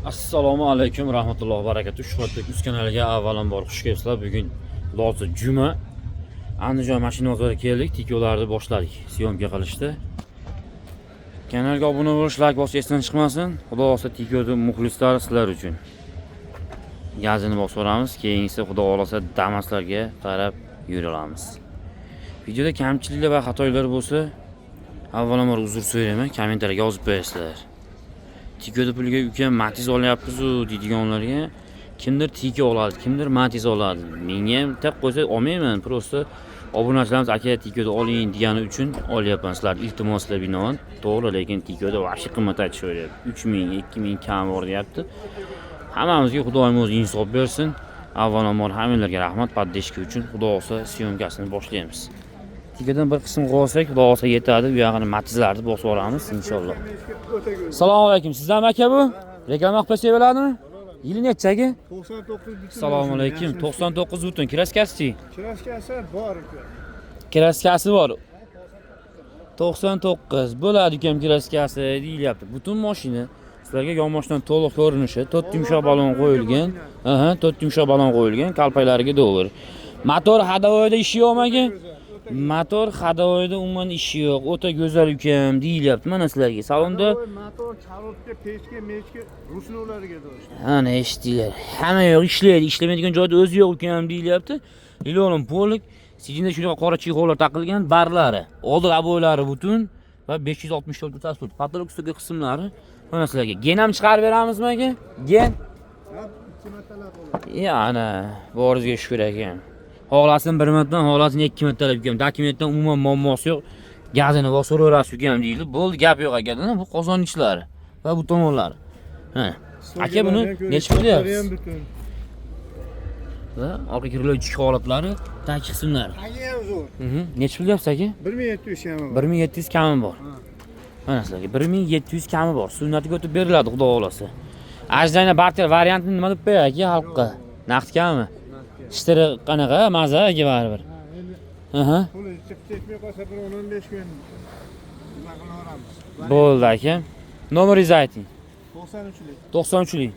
Assalomu alaykum rahmatullohi va barakatuh. Shuhratbek Uz kanaliga avvalambor xush kelibsizlar. Bugun lozi juma. Andijon mashina bozoriga keldik. Tikolarni boshladik. Syomka qilishdi. Kanalga obuna bo'lish, like bosish esdan chiqmasin. Xudo xolasa Tiko'ning muxlislari sizlar uchun. Gazini bosib olamiz. Keyingisi xudo xolasa Damaslarga qarab yuramiz. Videoda kamchiliklar va xatolar bo'lsa, avvalambor uzr so'rayman. Kommentariyga yozib qo'yasizlar. Tiko'da pulga uka Matiz olyapmiz-ku deydiganlarga kimdir Tiko oladi, kimdir Matiz oladi. Menga ham tab qo'ysa olmayman. Prosta obunachilarimiz aka Tiko'da oling degani uchun olyapman. Sizlar iltimoslar binoan. To'g'ri, lekin Tiko'da vahshiy qimmat aytishaveradi. 3000, 2000 kam bor deyapti. Hammamizga Xudoyim o'zi insof bersin. Avvalambor hammalarga rahmat paddeshki uchun. Xudo xolasa syomkasini boshlaymiz. Tiko'dan bir qism qolsak, Xudo xolasa yetadi. Bu yog'ini Matizlarni bosib olamiz inshaalloh. Assalomu alaykum. Sizdan aka bu? Reklama qilsa bo'ladimi? Yili necha aka? 99 butun. Assalomu alaykum. 99 butun. Kraskasi-chi? Kraskasi bor uka. Kraskasi bor. 99 bo'ladi ukam kraskasi deyilyapti. Butun mashina sizlarga yonboshdan to'liq ko'rinishi, 4 yumshoq balon qo'yilgan. 4 yumshoq balon qo'yilgan, kalpaklariga do'g'ir. Motor hadavoyda ishi yo'qmi aka? Motor hadavoyda umuman ishi yo'q. O'ta go'zal ukam deyilyapti mana sizlarga. Salonda motor, charodga, pechga, mechga, rusnovlariga do'st. Ana eshitdinglar. Hamma yo'q ishlaydi. Ishlamaydigan joyda o'zi yo'q ukam deyilyapti. Ilolim polik, sijinda shunaqa qora chexollar taqilgan, barlari, oldi aboylari butun va 564 tasvir. Patolog ustiga qismlari mana sizlarga. Gen ham chiqarib beramizmi aka? Gen? Ikki martalab bo'ladi. Ana, boringizga shukr ekan. Xohlasin bir martadan, xohlasin 2 martalab ukam. Dokumentdan umuman muammosi yo'q. Gazini bosaverasiz ukam deydi. Bo'ldi, gap yo'q akadan. Bu qozon ishlari va bu tomonlari. Ha. Aka buni necha pul deyapsiz? Va orqa kiruvchi holatlari, tag qismlari. Hangi ham zo'r? Necha pul deyapsiz aka? 1700 ham bor. 1700 kami bor. Mana sizlarga 1700 kami bor. Sunnatiga o'tib beriladi xudo xolasa. Ajdayna barter variantini nima deb qo'yay aka xalqqa? Naqd kami? Ishtiri qanaqa? Maza aka baribir. Pul chiqib qolsa bir 15 kun nima qilaveramiz. Bo'ldi aka. Nomeringizni ayting. 93lik. 93lik.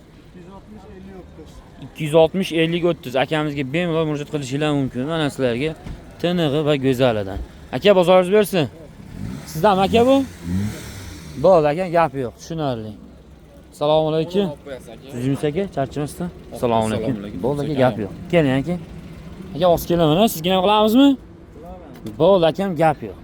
260 50 30. 260 50 akamizga bemalol murojaat qilishingiz mumkin. Mana sizlarga tinig'i va go'zalidan. Aka bozoringiz bersin. Sizdan aka bu? Bo'ldi aka, gap yo'q, tushunarli. Assalomu alaykum. Sizmi aka, charchamasdan? Assalomu alaykum. Bo'ldi aka, gap yo'q. Keling aka. Aka os kelaman, sizga ham qilamizmi? Bo'ldi akam, gap yo'q.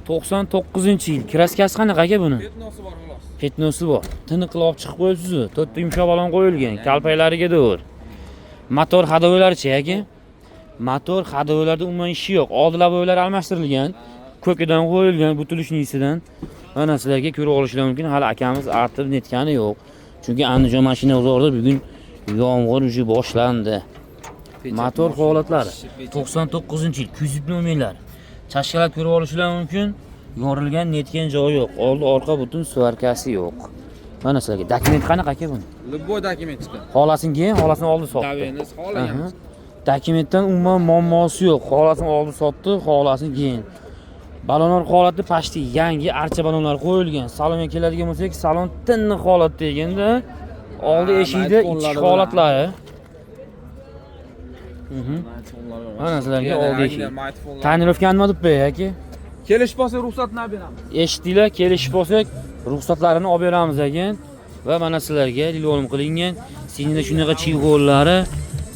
99-yil. Kraskasi qanaqa aka buni? Petnosi bor xolos. Petnosi bor. Tiniq qilib olib chiqib qo'yibsiz-ku. 4 yumshoq balon qo'yilgan, kalpaklariga do'r. Motor hadovoylari-chi aka? Motor hadovoylarda umuman ishi yo'q. Oldila bo'ylari almashtirilgan, ko'kidan qo'yilgan, butilishniisidan. Mana sizlarga ko'rib olishingiz mumkin. Hali akamiz artib netgani yo'q. Chunki Andijon mashina bozorida bugun yomg'ir uji boshlandi. Motor holatlari 99-yil, kuzib nomerlar. Chashkalar ko'rib olishingiz mumkin. Yorilgan, netgan joyi yo'q. Oldi, orqa butun svarkasi yo'q. Mana sizlarga dokument qanaqa aka buni? Любой dokument chiqadi. Xolasini keyin, xolasini oldi sotdi. Daveniz xohlaganmiz. Dokumentdan umuman muammosi yo'q. Xolasini oldi sotdi, xolasini keyin. Balonlar holati pashti yangi archa balonlar qo'yilgan. Salonga keladigan bo'lsak, salon tinni holatda eganda, oldi eshikda ichki holatlari. Mana sizlarga oldi eshik. Tonirovkani nima deb qo'yay aka? Kelish bo'lsa ruxsatni beramiz. Eshitdinglar, kelishib bo'lsak, ruxsatlarini olib beramiz ekan va mana sizlarga dilonim qilingan sinida shunaqa chig'ollari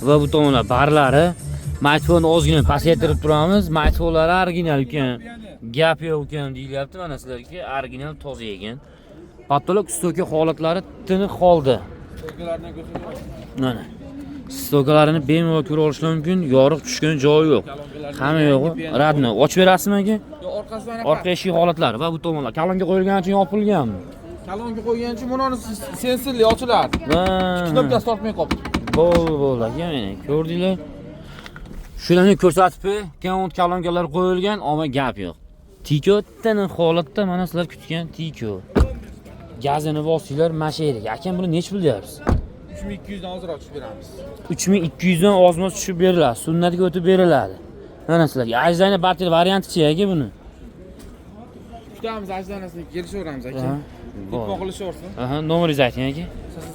va bu tomonlar barlari. Smartfonni ozgina pasaytirib turamiz. Smartfonlar original ekan. Gap yo'q ekan deyilyapti. Mana sizlarga original toza ekan. Patolog stoka holatlari tiniq holda. Stokalardan ko'rsatamiz. Mana. Stokalarini bemalol ko'ra olishingiz mumkin. Yoriq tushgan joyi yo'q. Hamma yo'g'i radni. Ochib berasizmi aka? Yo, orqasidan Orqa eshik holatlari va bu tomonlar kalonga qo'yilgani uchun yopilganmi? Kalonga qo'ygan uchun buni sensorli ochiladi. Knopkasi tortmay qolibdi. Bo'ldi aka, mana ko'rdinglar. Shularni ko'rsatib, count kalongalar qo'yilgan, ammo gap yo'q. Tiko tiniq holatda mana sizlar kutgan Tiko. Gazini bosinglar, mashinaga. Akam buni necha pul deyapsiz? 3200 dan ozroq tushib beramiz. 3200 dan ozmoz tushib beriladi. Sunnatiga o'tib beriladi. Mana sizlarga ajdayna barter varianti-chi aka buni? Kutamiz ajdanasini kelishaveramiz aka. Bitmoq qilishaversin. Nomeringizni ayting aka.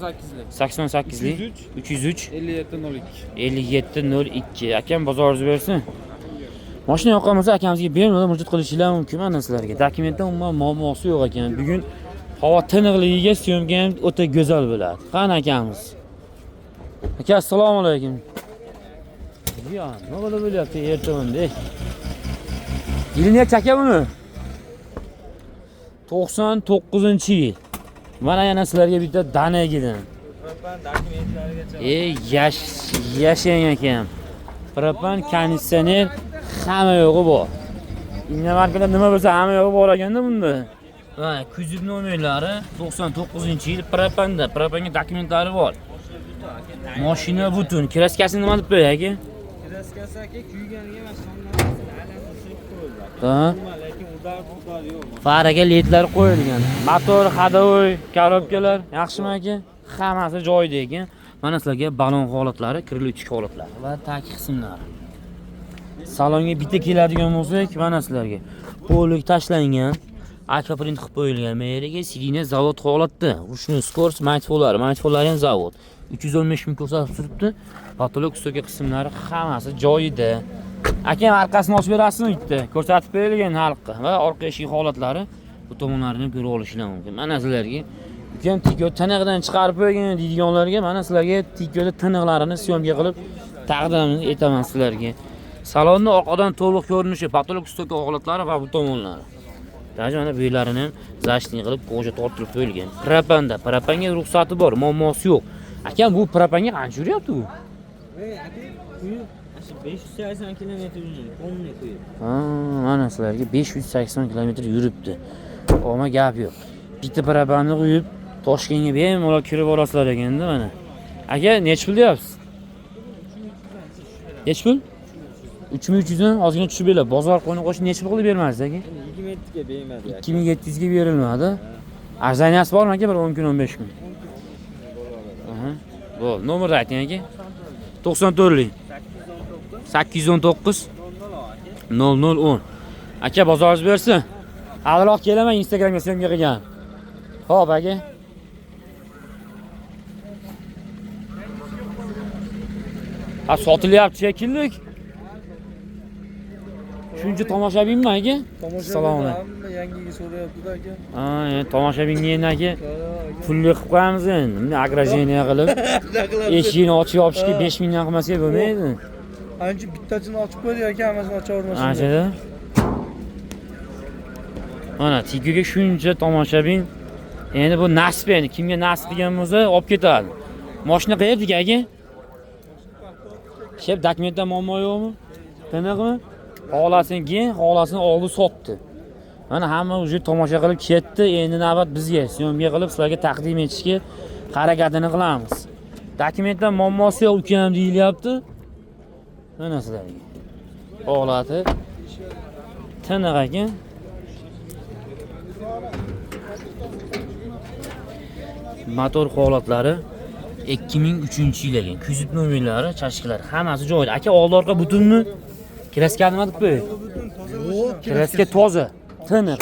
88lik. 88lik 303 5702. 5702. Akam bozoringiz bersin. Mashina yoqqan bo'lsa akamizga bemalol murojaat qilishingiz mumkin mana sizlarga. Dokumentda umuman muammosi yo'q ekan. Bugun havo tiniqligiga syomka ham o'ta go'zal bo'ladi. Qani akamiz. Aka assalomu alaykum. Ya, nima bo'lyapti ertamanda? Yilni aka buni? 99-yil. Mana yana sizlarga bitta dana gidim. Propan dokumentlarigacha. Yashang ekan. Propan konditsioner hamma yo'g'i bor. Innovatsiyalar nima bo'lsa hamma yo'g'i bor ekanda bunda. Va kuzib nomerlari 99-yil propanda. Propanga dokumentlari bor. Mashina butun. Kraskasi nima deb qo'yay aka? Kraskasi aka kuyganiga va sonlarni alamini surib qo'yildi. Ha? Lekin udar yo'q. Faraga ledlar qo'yilgan. Motor, hadovoy, korobkalar yaxshimi aka? Hammasi joyida ekan. Mana sizlarga balon holatlari, kirlovchi holatlari va tag qismlari. Salonga bitta keladigan bo'lsak, mana sizlarga polik tashlangan, aka print qilib qo'yilgan. Meriga sidina zavod holatda. Ruchniy skors matfolari ham zavod. 315 ming ko'rsatib turibdi. Patolog stoka qismlari hammasi joyida. Akam orqasini ochib berasizmi bitta? Ko'rsatib berilgan xalqqa va orqa eshik holatlari bu tomonlarini ko'rib olishingiz mumkin. Mana sizlarga ukam tikyo tiniqdan chiqarib qo'ygan deydiganlarga mana sizlarga tikyoda tiniqlarini syomka qilib taqdim etaman sizlarga. Salonni orqadan to'liq ko'rinishi, patolog stoka holatlari va bu tomonlari. Даже mana bu yerlarini ham zashtin qilib koja tortib qo'yilgan. Propanga ruxsati bor, muammosi yo'q. Akam bu propanga qancha yuryapti u? 580 km yurdi. Qonunga qo'yib. Ha, mana sizlarga 580 km yuribdi. Oma gap yo'q. Bitta propani qo'yib Toshkentga bemalol kirib olasizlar ekanda mana. Aka, nech pul deyapsiz? Nech pul? 3300 dan ozgina tushib berlar. Bozor qo'yni qo'shib nech pul qilib bermadingiz aka? 27 ga bermadi. 2700 ga berilmadi. Arzaniyasi bormi aka? Bir 10 kun, 15 kun. Aha. Bo'l, nomerni ayting aka. 94lik 819 0010. Aka bozoringiz bersin. Avvalroq kelaman Instagramga syomka qilgan. Xo'p aka. Ha sotilyapti shekilli. Shuncha tomoshabinmi aka? Assalomu alaykum. Yangiga so'rayapti-da aka. Ha, tomoshabinga endi aka. Pulli qilib qo'yamiz endi. Bunday agrajeniya qilib. Eshikni ochib yopishga 5 mingdan qilmasak bo'lmaydi. Ancha bittasini ochib qo'ydik aka, hammasini ocha olmasın. Anchada. Mana Tigoga shuncha tomoshabin. Endi bu nasib endi kimga nasib qilgan bo'lsa olib ketadi. Mashina qayerda aka? Shep dokumentda muammo yo'qmi? Taniqmi? Xolasini keyin, xolasini oldi sotdi. Mana hamma uje tomosha qilib ketdi. Endi navbat bizga syomka qilib sizlarga taqdim etishga harakatini qilamiz. Dokumentda muammosi yo'q ukam deyilyapti. Mana sizlarga. Holati tiniq ekan. Motor holatlari 2003-yil ekan. Kuzib nomerlari, chashkalari hammasi joyida. Aka oldi orqa butunmi? Kraska nima deb qo'y? Kraska toza, tiniq.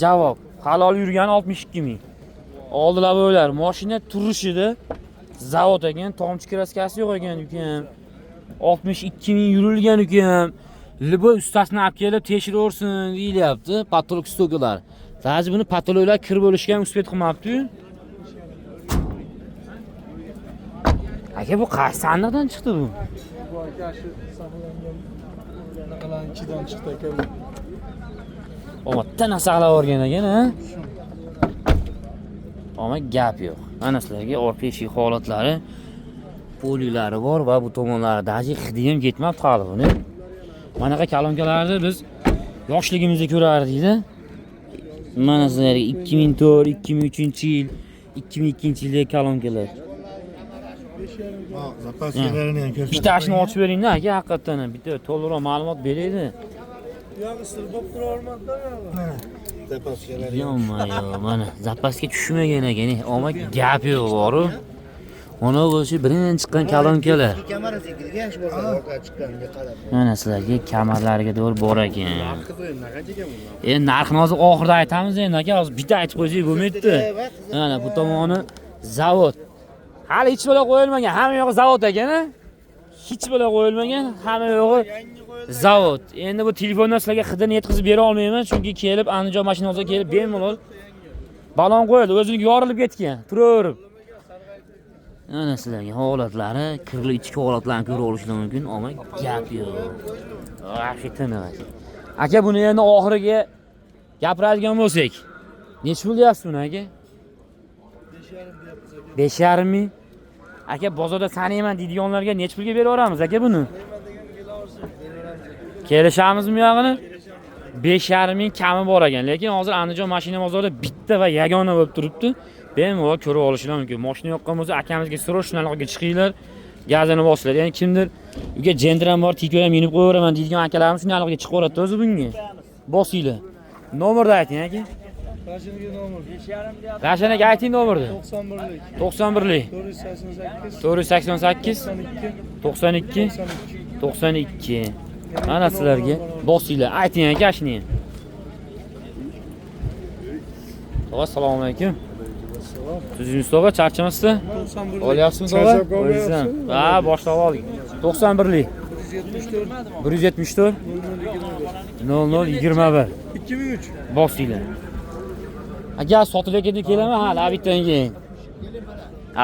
Javob. Halol yurgani 62 ming. Oldilar bo'lar. Mashina turishida zavod ekan, tomchi kraskasi yo'q ekan ukam. 62 ming yurilgan ukam. Libo ustasini olib kelib tekshiraversin deyilyapti, patolog stokalar. Sadece buni patologlar kirib bo'lishgan uspet qilmabdi-yu. Aka bu qaysi sandiqdan chiqdi bu? Bu aka shu saqlangan naqalarning ichidan chiqdi aka bu. Omatdan saqlab o'rgan ekan, ha? Ammo gap yo'q. Mana sizlarga orqa eshik holatlari, polilari bor va bu tomonlari daji hidi ham ketmabdi hali buni. Manaqa kalonkalarni biz yoshligimizda ko'rardik-da. Mana sizlarga 2004, 2003-yil, 2002-yildagi kalonkalar. Ha, zapaskalarini ham ko'rsatib. Bittasini ochib bering-da aka, haqiqatan ham bitta to'liqroq ma'lumot beraydi. Yo'q, istirib tura olmadi-da. Zapaskalari. Yo'q, mana zapaska tushmagan ekan. Ammo gap yo'q bor-ku. Mana o'sha birinchi chiqqan kalonkalar. Kamera sekilga yaxshi bo'lsa orqaga chiqqaniga qarab. Mana sizlarga kamarlariga doğru bor ekan. Qancha ekan bu? Narxni hozir oxirida aytamiz endi aka, hozir bitta aytib qo'ysak bo'lmaydi. Mana bu tomoni Zavod. Hali hech bo'la qo'yilmagan, hamma yo'g'i zavod ekan-a? Hech bo'la qo'yilmagan, hamma yo'g'i zavod. Endi bu telefondan sizlarga hidini yetkazib bera olmayman, chunki kelib Andijon mashinasiga kelib bemalol balon qo'yadi, o'zining yorilib ketgan, turaverib. Ana sizlarga holatlari, kirli ichki holatlarni ko'ra olishingiz mumkin, ammo gap yo'q. Vaqti tiniq. Aka, buni endi oxiriga gapiradigan bo'lsak, nech pul deyapsiz buni aka? 5,5 ming. Aka, bozorda sanayman deydiganlarga nech pulga berib yuboramiz aka buni? Kelishamizmi yog'ini? 5,5 ming kami bor ekan, lekin hozir Andijon mashina bozorida bitta va yagona bo'lib turibdi. Bemalol ko'rib olishingiz mumkin. Mashina yoqqan bo'lsa, akamizga srochnalarga chiqinglar, gazini bosinglar. Ya'ni kimdir uyga jendram bor, tikoy ham minib qo'yaveraman deydigan akalarimiz shunaqalarga chiqib o'radi o'zi bunga. Bosinglar. Nomerni ayting aka. Mashinaga nomer. Rashanaga ayting nomerni. 91lik. 488 92 92. Mana sizlarga bosinglar. Ayting aka shuni. Assalomu alaykum. Siz tog'a charchamasizmi? Olyapsizmi tog'a? O'zingizdan. Ha, boshlab oldik. 91lik. 174 0021. 2003. Bosinglar. Agar sotilayotganda kelaman hali abitdan keyin.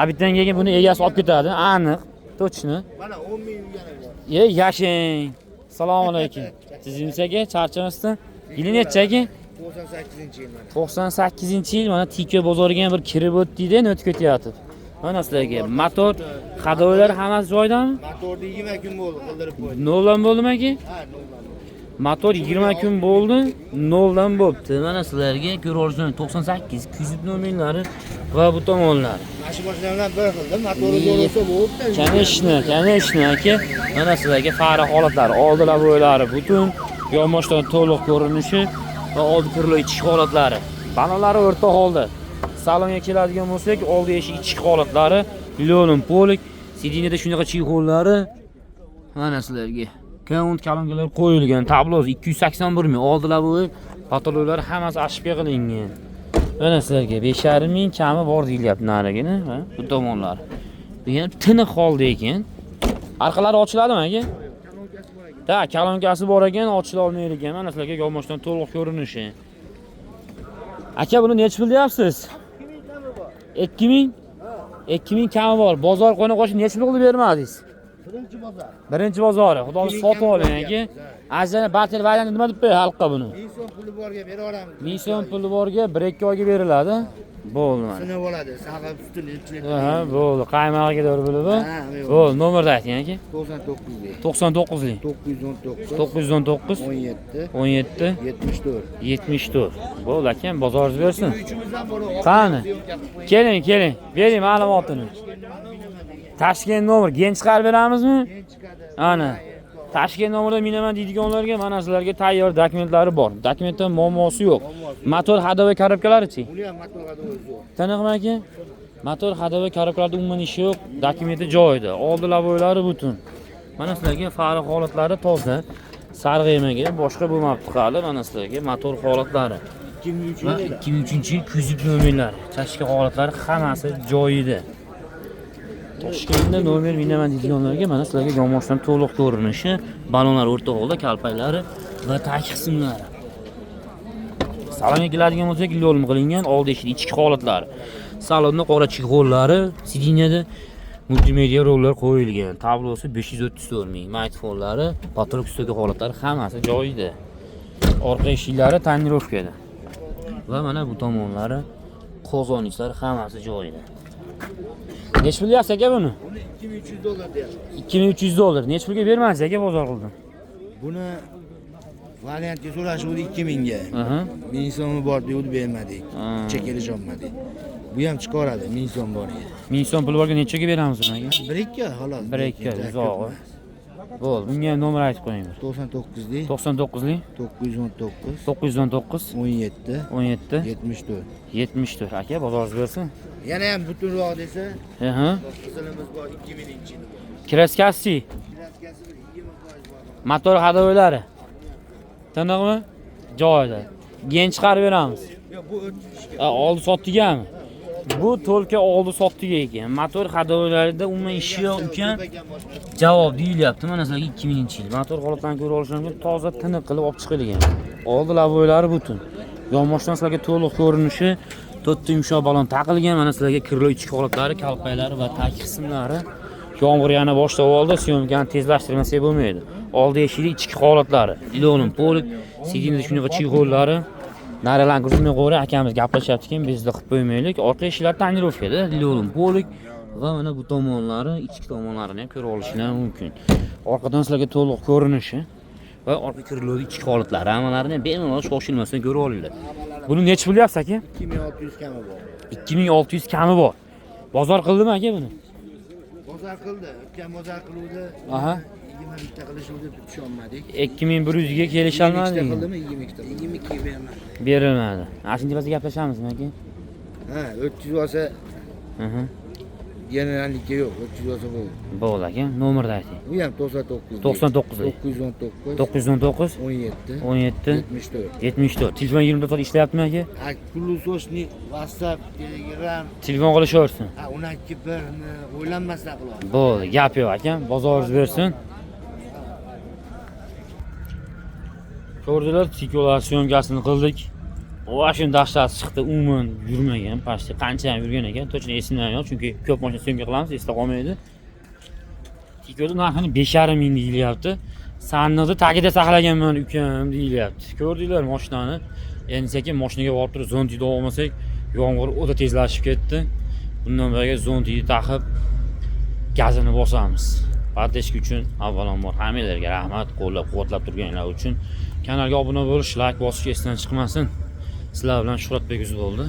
Abitdan keyin buni egasi olib ketadi, aniq, точно. Mana 10 ming yana bor. Yashang. Assalomu alaykum. Siz aka charchamasdan? Yili necha aka? 98-yil mana. 98-yil mana Tiko bozoriga ham bir kirib o'tdi-da, o'tib ketyapti. Mana sizlarga motor, xadolar hammasi joyidami? Motorni 20 kun bo'ldi, qildirib qo'ydim. Noldan bo'ldimi aka? Ha, noldan. Motor 20 kun bo'ldi, noldan bo'pti. Mana sizlarga ko'rib 98 kuzib nomerlari va bu tomonlar. Mana shu mashinalar bir xilda, motori zo'r bo'lsa bo'libdi. Kaneshni aka. Mana sizlarga farq holatlari, oldilar bo'ylari butun, yonboshdan to'liq ko'rinishi va oldi kirli ichki holatlari. Balonlari o'rta holda. Salonga keladigan bo'lsak, oldi eshik ichki holatlari, lyonin polik, sidinada shunaqa chexollari. Mana sizlarga Count kalongalar qo'yilgan, tabloz 281 ming, oldilar bu patologlar hammasi ashibga qilingan. Mana sizlarga 5,5 ming kami bor deyilyapti narigini, ha, bu tomonlar. Bu ham tiniq holda ekan. Arqalari ochiladimi aka? Da, kalonkasi bor ekan, ochila olmaydi ekan. Mana sizlarga yonboshdan to'liq ko'rinishi. Aka, buni nech pul deyapsiz? 2000? 2000 kami bor. Bozor qo'yni qo'shib nech pul qilib bermadingiz? Birinchi bozori. Xudoga sotib oling aka. Ajana barter vaydan nima deb qo'y xalqqa buni? 1000 so'm puli borga bera olamiz. 1000 so'm puli borga 1-2 oyga beriladi. Bo'ldi mana. Sinib oladi, saqlab sutini ichilib. Ha, bo'ldi. Qaymog'iga doğru bo'lib. Bo'ldi, nomerni ayting aka. 99lik. 919 17 74. Bo'ldi aka, bozoringiz bersin. Qani? Keling, bering ma'lumotini. Toshkent nomer gen chiqarib beramizmi? Ana. Toshkent nomerda minaman deydiganlarga mana sizlarga tayyor dokumentlari bor. Dokumentda muammosi yo'q. Motor hadovoy korobkalari-chi? Buni ham motor hadovoy yo'q. Taniqmi aka? Motor hadovoy korobkalarda umuman ishi yo'q, dokumenti joyida. Oldilar bo'ylari butun. Mana sizlarga farq holatlari toza. Sarg'aymagan, boshqa bo'lmabdi hali. Mana sizlarga motor holatlari. 2003-yil kuzib nomerlari, chashka holatlari hammasi joyida. Toshkentda nomer minaman deydiganlarga mana sizlarga yonboshdan to'liq ko'rinishi, balonlar o'rta holda, kalpaklari va tag qismlari. Salonga keladigan bo'lsak, lyonin qilingan, oldi eshik ichki holatlari. Salonda qora chexollari, sidiniyada multimedia rollar qo'yilgan. Tablosi 534 ming, mikrofonlari, patrok ustidagi holatlari hammasi joyida. Orqa eshiklari tonirovkada. Va mana bu tomonlari, qozonchiklari hammasi joyida. Nech pul deyapsiz aka buni? Buni 2300 dollar deyapti. 2300 dollar. Nech pulga bermaysiz aka bozor qildim? Buni variantga so'rashuvdi 2000 ga. 1000 so'mi bor deb bermadik. Chekilish olmadik. Bu ham chiqaradi 1000 so'm boriga. 1000 so'm pul borga nechaga beramiz uni aka? 1-2 xolos. 1-2 uzog'i. Bo'ldi, bunga ham nomer aytib qo'ying. 99lik 99lik 919 17 74 aka, bozoringiz bersin. Yana ham butunroq desa, qizilimiz bor 2000-yil. Kraskasi, Kraskasi 20% bor. motor hadovoylari. Taniqmi? Joyida. Gen chiqarib beramiz. Yo'q, bu o'tishga. Oldi sotdikami? Bu to'lka oldi sotdiga ekan. Motor hadolarida umuman ishi yo'q ekan. Javob deyilyapti. Mana sizlarga 2000-yil. Motor holatlarini ko'rib olishingiz mumkin. Toza tiniq qilib olib chiqilgan. Oldi lavoylari butun. Yonboshdan sizlarga to'liq ko'rinishi, to'rtta yumshoq balon taqilgan. Mana sizlarga kirlo ichki holatlari, kalpaylari va tag qismlari. Yomg'ir yana boshlab oldi. Syomkani tezlashtirmasak bo'lmaydi. Oldi eshikli ichki holatlari. Ilonim polik, sidinda shunaqa chig'ollari. Naridan kuzmay qo'yra akamiz gaplashyapti ekan, bizda qilib qo'ymaylik. Orqa eshiklar tonirovkada, ilonim polik va mana bu tomonlari, ichki tomonlarini ham ko'rib olishinglar mumkin. Orqadan sizlarga to'liq ko'rinishi va orqa kirlovli ichki holatlari, hammalarini bemalol shoshilmasdan ko'rib olinglar. Buni necha bo'lyapsiz aka? 2600 kami bor. 2600 kami bor. Bozor qildimi aka buni? Bozor qildi. O'tgan bozor qiluvdi. Aha. 22 ta qilishuvdi, tushunmadik. 2100 ga kelisholmadingmi? 22 ta qildimi? 22 ta. 22 bermadi. Berilmadi. Ana shunday biz gaplashamizmi aka? Ha, 300 olsa Aha. generallikka yo'q, 300 olsa bo'ldi. Bo'ldi aka, nomerni ayting. Bu ham 99. 99 919 919 17 17 74. 74. Telefon 24 soat ishlayaptimi aka? Plusosni WhatsApp, Telegram, Telefon qilishaversin. undan birini o'ylanmasdan qiladi. Bo'ldi, gap yo'q aka. Bozoringiz bersin. Ko'rdilar, sikolar syomkasini qildik. Va shuni dahshat chiqdi, umuman yurmagan, pastda qancha ham yurgan ekan, to'g'ri esimdan yo'q, chunki ko'p mashina syomka qilamiz, esda qolmaydi. Tikoda narxini 5,5 ming deyilyapti. Sandiqni tagida saqlaganman ukam deyilyapti. Ko'rdinglar mashinani. Endi sekin mashinaga borib turib zontida olmasak, yomg'ir o'ta tezlashib ketdi. Bundan beriga zontini taqib gazini bosamiz. Podдержка uchun avvalambor hammalarga rahmat, qo'llab-quvvatlab turganlar uchun. Kanalga obuna bo'lish, like bosish esdan chiqmasin. Sizlar bilan Shuhratbek Uz bo'ldi.